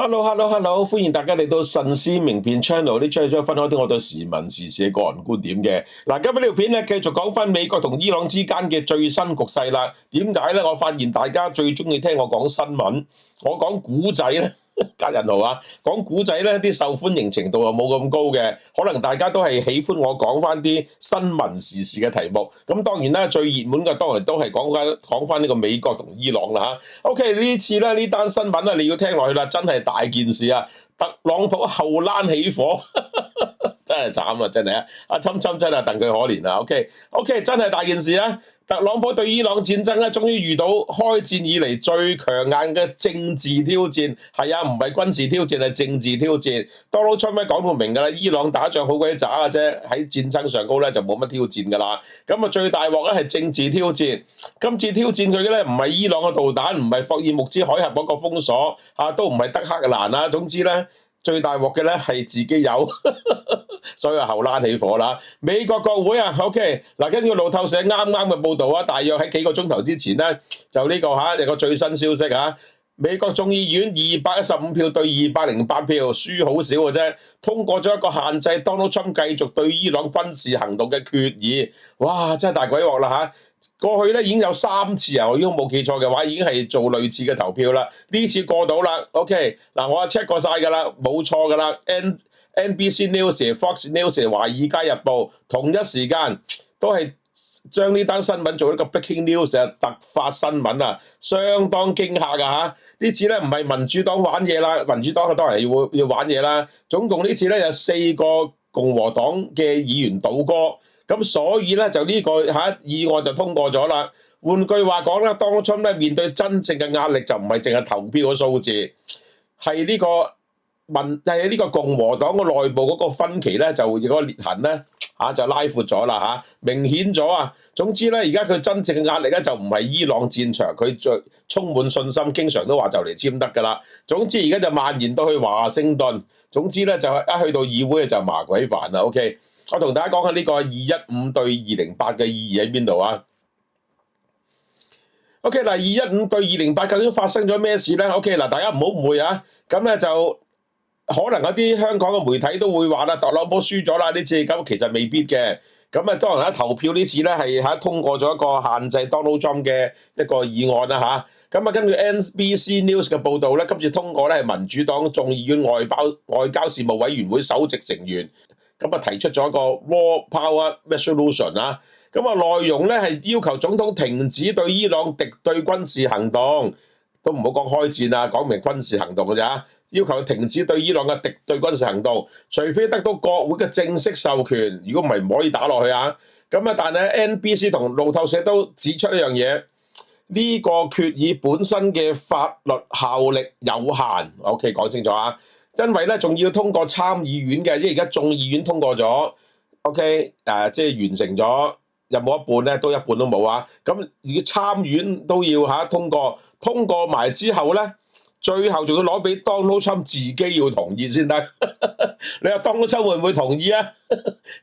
Hello，歡迎大家嚟到神師名片 channel，呢出係將分享啲我對時聞時事嘅個人觀點嘅。嗱，今日呢條片咧繼續講翻美國同伊朗之間嘅最新局勢啦。點解咧？我發現大家最中意聽我講新聞，我講古仔咧，加引號啊，講古仔咧啲受歡迎程度又冇咁高嘅，可能大家都係喜歡我講翻啲新聞時事嘅題目。咁當然啦，最熱門嘅當然都係講翻呢個美國同伊朗啦嚇。OK， 呢次咧呢單新聞咧你要聽落去啦，真係大件事啊！特朗普後欄起火，真係慘啊！真係啊，阿侵真係戥佢可憐啊。OK， 真係大件事啊！特朗普對伊朗戰爭咧，終於遇到開戰以嚟最強硬嘅政治挑戰。係啊，唔係軍事挑戰，係政治挑戰。Donald Trump講到明㗎啦，伊朗打仗好鬼渣嘅啫，喺戰爭上高咧就冇乜挑戰㗎啦。咁啊，最大鑊咧係政治挑戰。今次挑戰佢嘅咧唔係伊朗嘅導彈，唔係霍爾木茲海峽嗰個封鎖，都唔係德黑蘭啊。總之咧，最大鑊嘅咧係自己有。所以後欄起火啦！美國國會啊 ，OK 嗱，根據路透社啱啱嘅報導啊，大約喺幾個鐘頭之前咧，就呢個有個最新消息啊，美國眾議院215票對208票，輸好少嘅啫，通過咗一個限制 Donald Trump 繼續對伊朗軍事行動嘅決議。哇！真係大鬼鑊啦嚇！過去咧已經有3次啊，我如果冇記錯嘅話，已經係做類似嘅投票啦。呢次過到啦 ，OK 嗱，我 check 過晒㗎啦，冇錯㗎啦。NBC News、Fox News、華爾街日報同一時間都係將呢單新聞做一個 breaking news 啊，突發新聞啊，相當驚嚇㗎嚇！呢次咧唔係民主黨玩嘢啦，民主黨當然要玩嘢啦。總共呢次咧有4個共和黨嘅議員倒戈，咁所以咧就呢個議案就通過咗啦。換句話講咧，Donald Trump咧面對真正嘅壓力就唔係淨係投票嘅數字，係呢個呢個共和黨嘅內部嗰個分歧咧，就嗰個裂痕咧就拉闊咗啦嚇，明顯咗啊！總之咧，而家佢真正嘅壓力咧就唔係伊朗戰場，佢最充滿信心，經常都話就嚟簽得㗎啦。總之而家就蔓延到去華盛頓，總之咧就一去到議會就麻鬼煩啦。OK， 我同大家講下呢個215對208嘅意義喺邊度啊？OK 嗱，215對208究竟發生咗咩事咧？OK 嗱，大家唔好誤會啊！咁咧就可能有啲香港嘅媒體都會話啦，特朗普輸咗啦呢次，咁其實未必嘅。咁啊，當然投票呢次咧係通過咗一個限制 Donald Trump 嘅一個議案啦嚇。咁啊，根據 NBC News 嘅報導咧，今次通過咧係民主黨眾議院外交事務委員會首席成員，咁啊提出咗一個 War Power Resolution 啊。咁啊內容咧係要求總統停止對伊朗敵對軍事行動，都唔好講開戰啊，講明軍事行動㗎咋。要求停止對伊朗嘅敵對軍事行動，除非得到國會嘅正式授權，如果唔係唔可以打落去啊。咁啊，但係 NBC 同路透社都指出一樣嘢，呢個決議本身嘅法律效力有限。OK， 講清楚啊，因為咧仲要通過參議院嘅，即係而家眾議院通過咗 ，OK， 即係完成咗，有冇一半咧？都一半都冇啊。咁如果參院都要通過埋之後咧，最後仲要攞俾 Donald Trump 自己要同意先得。你話 Donald Trump 會唔會同意啊？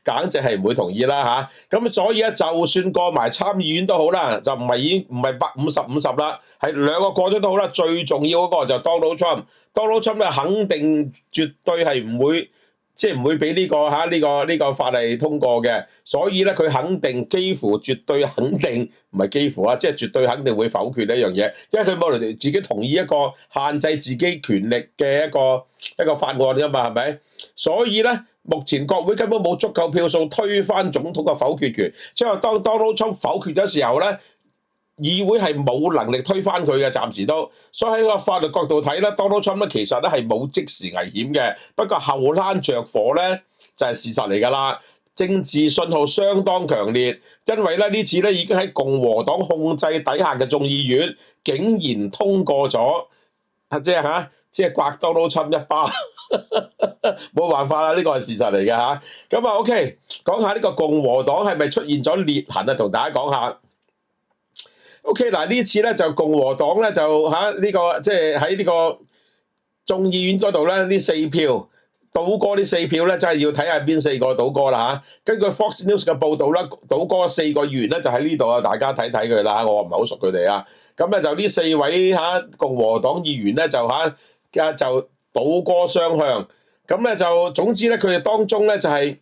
簡直係唔會同意啦嚇。咁所以咧，就算過埋參議院都好啦，就已經唔係50-50啦，係兩個過咗都好啦。最重要嗰個就 Donald Trump。Donald Trump 咧肯定絕對係唔會。即係唔會俾呢個法例通過嘅，所以咧佢肯定幾乎絕對肯定，唔係幾乎啊，即係絕對肯定會否決呢樣嘢，因為佢冇嚟自己同意一個限制自己權力嘅一個法案㗎嘛，係咪？所以咧，目前國會根本冇足夠票數推翻總統嘅否決權，即係話當 Donald Trump 否決嘅時候咧，議會係冇能力推翻佢嘅，暫時都，所以喺個法律角度睇咧，Donald Trump 咧其實咧係冇即時危險嘅，不過後欄着火咧就係事實嚟㗎啦。政治信號相當強烈，因為咧呢次咧已經喺共和黨控制底下嘅眾議院竟然通過咗，即係刮 Donald Trump 一巴，冇辦法啦，呢個係事實嚟嘅嚇。咁啊 OK， 講下呢個共和黨係咪出現咗裂痕啊？同大家講下。OK 嗱，呢次咧就共和黨咧就呢個即係喺呢個眾議院嗰度咧，呢4票倒戈，呢4票咧真係要睇下邊4個倒戈啦嚇。根據 Fox News 嘅報導啦，倒戈4個議員咧就喺呢度啊，大家睇睇佢啦，我唔係好熟佢哋啊。咁咧就呢4位共和黨議員咧就倒戈雙向。咁咧就總之咧，佢哋當中咧就係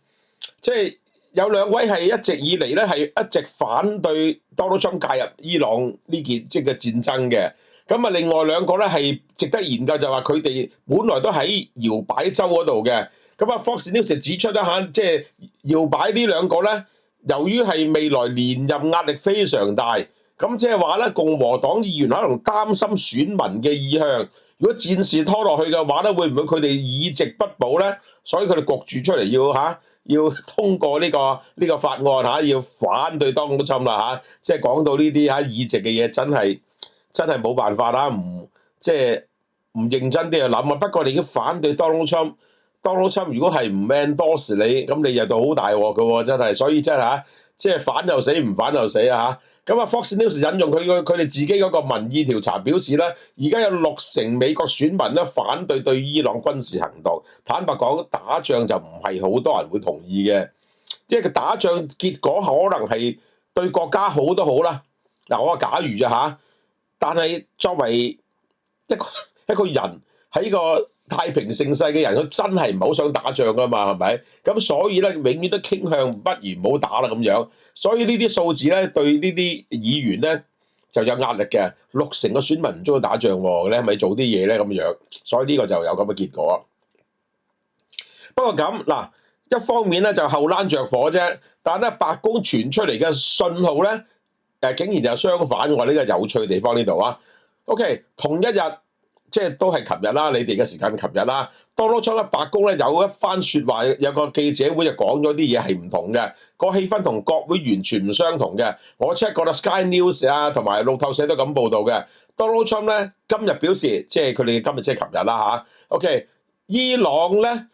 即係有兩位係一直以嚟咧係一直反對 Donald Trump 介入伊朗呢件即係嘅戰爭嘅。咁啊，另外兩個咧係值得研究，就話佢哋本來都喺搖擺州嗰度嘅。咁啊，Fox News 指出啦嚇，即係搖擺呢兩個咧，由於係未來連任壓力非常大，咁即係話咧，共和黨議員可能擔心選民嘅意向，如果戰事拖落去嘅話咧，會唔會佢哋議席不保咧？所以佢哋焗住出嚟要通過呢個法案嚇，要反對Donald Trump啦嚇，即係講到呢啲議席嘅嘢真係冇辦法啦，即係唔認真啲去諗啊。不過你已經反對Donald Trump 如果係唔 endorse你，咁你又到好大鑊嘅喎，真係。所以真係即係反又死，唔反又死啊嚇。咁啊，Fox News 引用佢哋自己嗰個民意調查表示咧，而家有60%美國選民咧反對對伊朗軍事行動。坦白講，打仗就唔係好多人會同意嘅，即係佢打仗結果可能係對國家好都好啦。嗱，我話假如啫嚇。但係作為一個人喺個太平盛世嘅人，佢真係唔係好想打仗噶嘛，係咪？咁所以咧，永遠都傾向不如唔好打啦咁樣。所以呢啲數字咧，對呢啲議員咧就有壓力嘅。60%嘅選民唔中意打仗喎，你係咪做啲嘢咧咁樣？所以呢個就有咁嘅結果。不過咁嗱，一方面咧就後欄着火啫，但係咧白宮傳出嚟嘅信號咧。竟然就相反喎！呢個有趣嘅地方呢度啊。OK， 同一日即係都係琴日啦，你哋嘅時間琴日啦。Donald Trump白宮咧有一番説話，有個記者會就講咗啲嘢係唔同嘅，個氣氛同國會完全唔相同嘅。我 check 過啦，Sky News 啊同埋路透社都咁報導嘅。Donald Trump 咧今日表示，即係佢哋今日即係琴日啦嚇。OK， 伊朗咧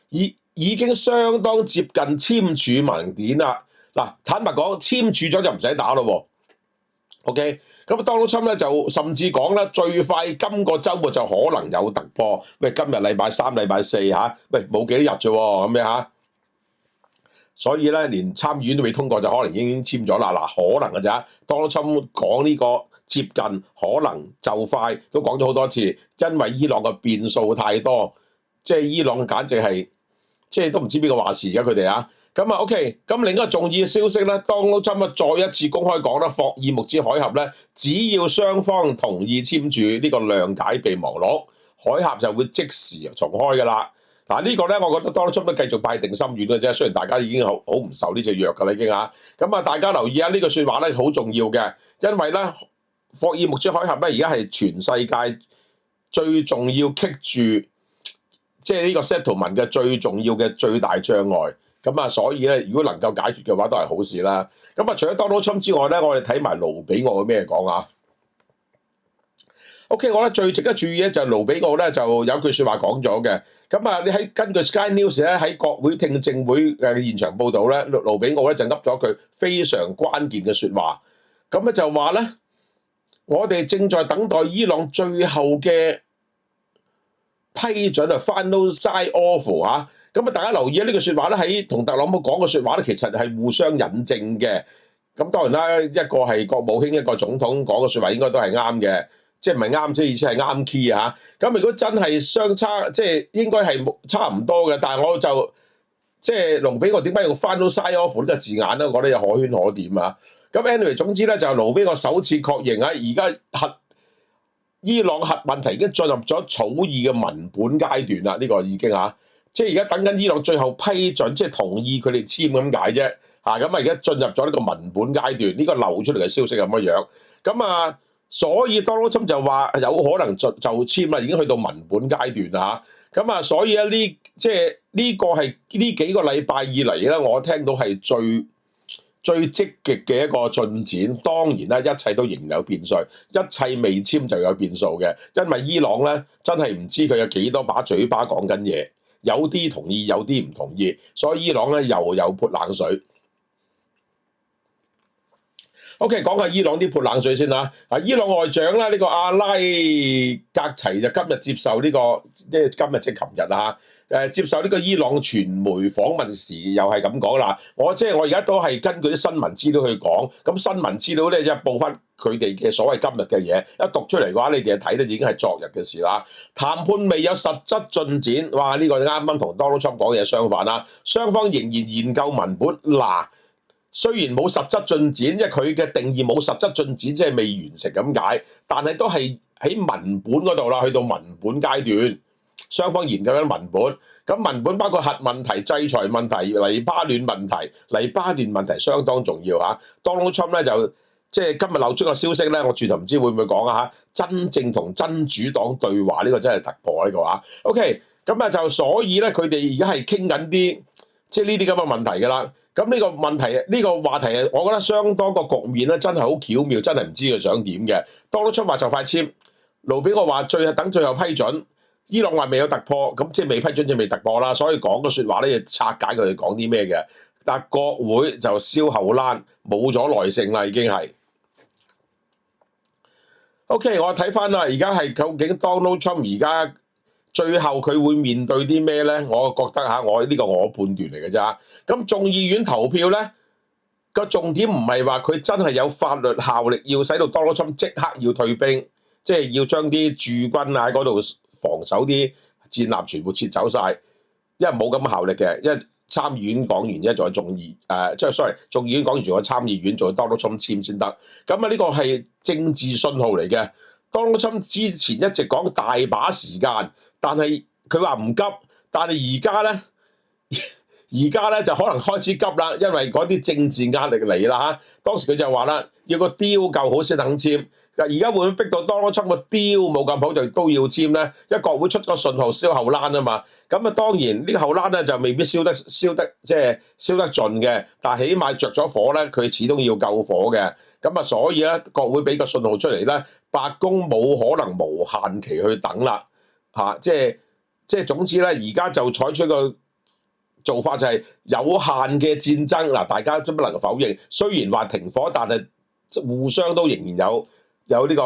已經相當接近簽署文件啦。嗱，坦白講，簽署咗就唔使打咯喎。OK， 咁Donald Trump咧就甚至講啦，最快今個週末就可能有突破。喂，今日禮拜三、禮拜四嚇，喂冇幾多日啫喎，咁樣嚇。所以咧，連參議院都未通過，就可能已經簽咗啦。嗱，可能㗎咋？Donald Trump講呢個接近，可能就快，都講咗好多次，因為伊朗嘅變數太多，即係伊朗簡直係即係都唔知邊個話事而家佢哋啊。咁啊 OK， 咁另一個重要嘅消息咧，Donald Trump再一次公開講啦，霍爾木茲海峽咧，只要雙方同意簽署呢個諒解備忘錄，海峽就會即時重開㗎啦。嗱，呢個咧，我覺得Donald Trump都繼續拜定心丸嘅啫。雖然大家已經好唔受呢隻藥㗎啦，已經嚇。咁啊，大家留意下呢個説話咧，好重要嘅，因為咧霍爾木茲海峽咧而家係全世界最重要棘住，即係呢個 settlement 嘅最重要嘅最大障礙。咁啊，所以咧，如果能夠解決嘅話，都係好事啦。咁啊，除咗Donald Trump之外咧，我哋睇埋盧比奧咩講啊 ？OK， 我覺得最值得注意咧，就係盧比奧咧就有句説話講咗嘅。咁啊，你喺根據 Sky News 咧喺國會聽證會嘅現場報導咧，盧比奧咧就噏咗句非常關鍵嘅説話。咁咧就話咧，我哋正在等待伊朗最後嘅批准啊 ，final sign off 嚇。咁啊，大家留意呢個説話咧，喺同特朗普講嘅説話咧，其實係互相引證嘅。咁當然啦，一個係國務卿，一個總統講嘅説話應該都係啱嘅，即係唔係啱，即係意思係啱 key 啊。咁如果真係相差，即係應該係差唔多嘅，但係我就即係盧比奧點解用 final sign off 呢個字眼咧？我覺得有可圈可點啊。咁 anyway 總之咧，就係盧比奧首次確認啊，而家伊朗核問題已經進入咗草擬嘅文本階段啦，呢個已經嚇。即係而家等緊伊朗最後批准，即係同意佢哋簽咁解啫。咁啊，而家進入咗呢個文本階段，呢個流出嚟嘅消息咁樣。咁啊，所以Donald Trump就話有可能就簽啦，已經去到文本階段啦嚇。咁啊，所以咧即係呢個係呢幾個禮拜以嚟咧，我聽到係最積極嘅一個進展。當然啦，一切都仍有變數，一切未簽就有變數嘅，因為伊朗咧真係唔知佢有幾多把嘴巴講緊嘢。有啲同意，有啲唔同意，所以伊朗咧又有潑冷水。OK， 講下伊朗啲潑冷水先啦。伊朗外長啦，呢個阿拉格齊就今日接受呢個，即係今日即係琴日啊，接受呢個伊朗傳媒訪問時又係咁講啦。我而家都係根據啲新聞資料去講，咁新聞資料咧一報翻佢哋嘅所謂今日嘅嘢，一讀出嚟嘅話，你哋睇得已經係昨日嘅事啦。談判未有實質進展，哇！呢個啱啱同 Donald Trump 講嘢相反啦，雙方仍然研究文本嗱。雖然冇實質進展，即係佢嘅定義冇實質進展，即係未完成咁解，但係都係喺文本嗰度啦，去到文本階段，雙方研究緊文本。咁文本包括核問題、制裁問題、黎巴嫩問題，黎巴嫩問題相當重要嚇。Donald Trump 咧就即係今日漏出個消息咧，我轉頭唔知會唔會講啊嚇。真正同真主黨對話呢個真係突破呢個話。OK， 咁啊就所以咧，佢哋而家係傾緊啲即係呢啲咁嘅問題㗎啦。咁呢個問題，呢個話題啊，我覺得相當個局面咧，真係好巧妙，真係唔知佢想點嘅。Donald Trump話就快簽，盧比我話等最後批准，伊朗話未有突破，咁即係未批准就未突破啦。所以講個説話咧，要拆解佢哋講啲咩嘅。但係國會就燒後欄，冇咗耐性啦，已經係。OK， 我睇翻啦，而家係究竟 Donald Trump 而家最後佢會面對啲咩咧？我覺得嚇，我呢個我判斷嚟嘅啫。咁眾議院投票咧，個重點唔係話佢真係有法律效力，要使到 Donald Trump 即刻要退兵，即係要將啲駐軍啊喺嗰度防守啲戰艦全部撤走晒，因為冇咁效力嘅。因為參議院講完啫，仲有眾議院講完仲有參議院，仲有 Donald Trump 簽先得。咁啊，呢個係政治信號嚟嘅。Donald Trump 之前一直講大把時間。但係佢話唔急，但係而家咧就可能開始急啦，因為嗰啲政治壓力嚟啦嚇。當時佢就話啦，要個 deal 夠好先肯簽。而家會唔會逼到 Donald Trump 個 deal 冇咁好就都要簽咧？因為國會出個信號燒後欄啊嘛。咁啊當然呢個後欄咧就未必燒得即係燒得盡嘅，但係起碼着咗火咧，佢始終要救火嘅。咁啊所以咧國會俾個信號出嚟咧，白宮冇可能無限期去等啦。即係總之咧，而家就採取個做法就係有限嘅戰爭嗱，大家都不能否認。雖然話停火，但係互相都仍然有呢個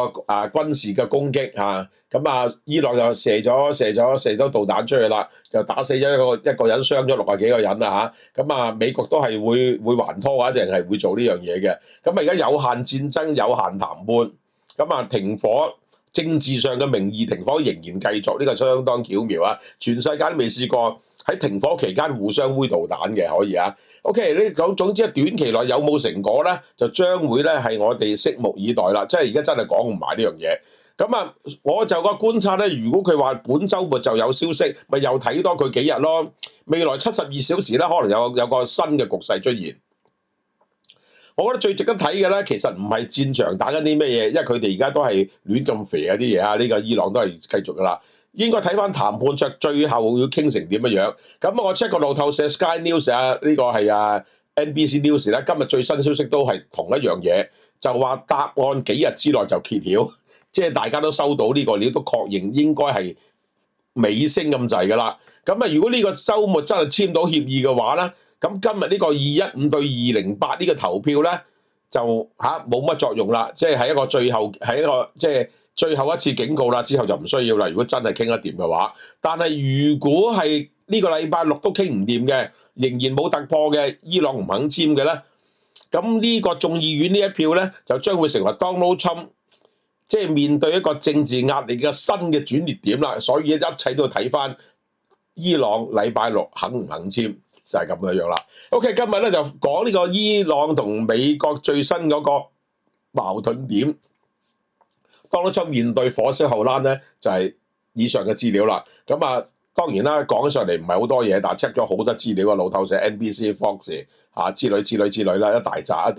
軍事嘅攻擊嚇。咁伊朗又射咗導彈出去啦，又打死咗一個人，傷咗60幾個人啦嚇。咁美國都係會還拖啊，定係會做呢樣嘢嘅。咁而家有限戰爭、有限談判，咁停火。政治上嘅名義停火仍然繼續，呢個相當巧妙啊！全世界都未試過喺停火期間互相揮導彈嘅，可以啊。OK， 呢講總之短期內有冇成果咧，就將會咧係我哋拭目以待啦。即係而家真係講唔埋呢樣嘢。咁我就個觀察咧，如果佢話本週末就有消息，咪又睇多佢幾日咯。未來72小時咧，可能有個新嘅局勢出現。我覺得最值得睇嘅咧，其實唔係戰場打緊啲咩嘢，因為佢哋而家都係亂咁肥嗰啲嘢啊！呢個伊朗都係繼續噶啦，應該睇翻談判桌最後要傾成點樣。咁我 check 個路透社 Sky News 啊，呢個係NBC News 咧，今日最新消息都係同一樣嘢，就話答案幾日之內就揭曉，即係大家都收到呢個料，都確認應該係尾聲咁滯噶啦。咁如果呢個週末真係簽到協議嘅話咧，咁今日呢個215對208呢個投票咧，就冇乜作用啦，即係一個最後最後一次警告啦，之後就唔需要啦。如果真係傾得掂嘅話，但係如果係呢個禮拜六都傾唔掂嘅，仍然冇突破嘅，伊朗唔肯簽嘅咧，咁呢個眾議院呢一票咧，就將會成為 Donald Trump 即係面對一個政治壓力嘅新嘅轉捩點啦。所以一切都要睇翻伊朗禮拜六肯唔肯簽。就係咁樣啦。OK， 今日咧就講呢個伊朗同美國最新嗰個矛盾點。Donald Trump面對火燒後欄咧，就係以上嘅資料啦。咁當然啦，講上嚟唔係好多嘢，但係 check 咗好多資料啊，路透社、NBC、Fox 之類啦，一大扎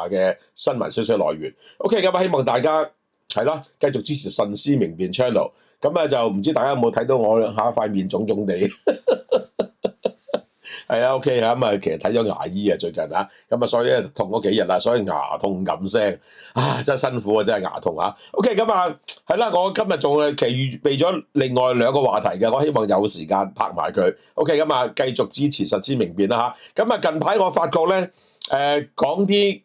嘅新聞消息來源。OK， 咁希望大家係啦，繼續支持慎思明辨 channel。咁就唔知大家有冇睇到我下一塊面腫腫地。係啊 ，OK 啊，其實睇咗牙醫啊，最近所以咧痛咗幾日啦，所以牙痛咁聲，真係辛苦啊，真係牙痛啊。OK，係啦，我今日仲其實預備咗另外2個話題嘅，我希望有時間拍埋佢。OK，繼續支持慎思明辨啦嚇。近排我發覺咧，講啲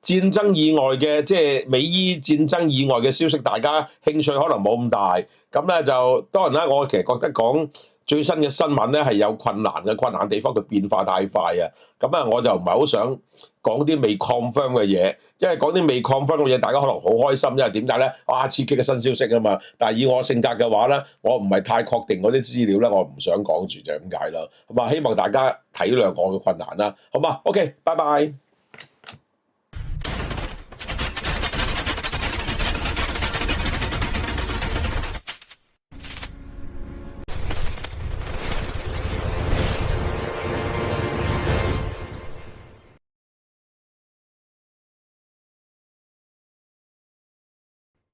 戰爭以外嘅，即係美伊戰爭以外嘅消息，大家興趣可能冇咁大。咁咧就當然啦，我其實覺得講最新嘅新聞咧係有困難嘅，困難地方佢變化太快啊。咁啊，我就唔係好想講啲未 confirm 嘅嘢，因為講啲未 confirm 嘅嘢，大家可能好開心，因為點解咧？哇，刺激嘅新消息啊嘛！但係以我性格嘅話咧，我唔係太確定嗰啲資料咧，我唔想講住就係咁解啦。咁啊，希望大家體諒我嘅困難啦，好嘛？OK，拜拜。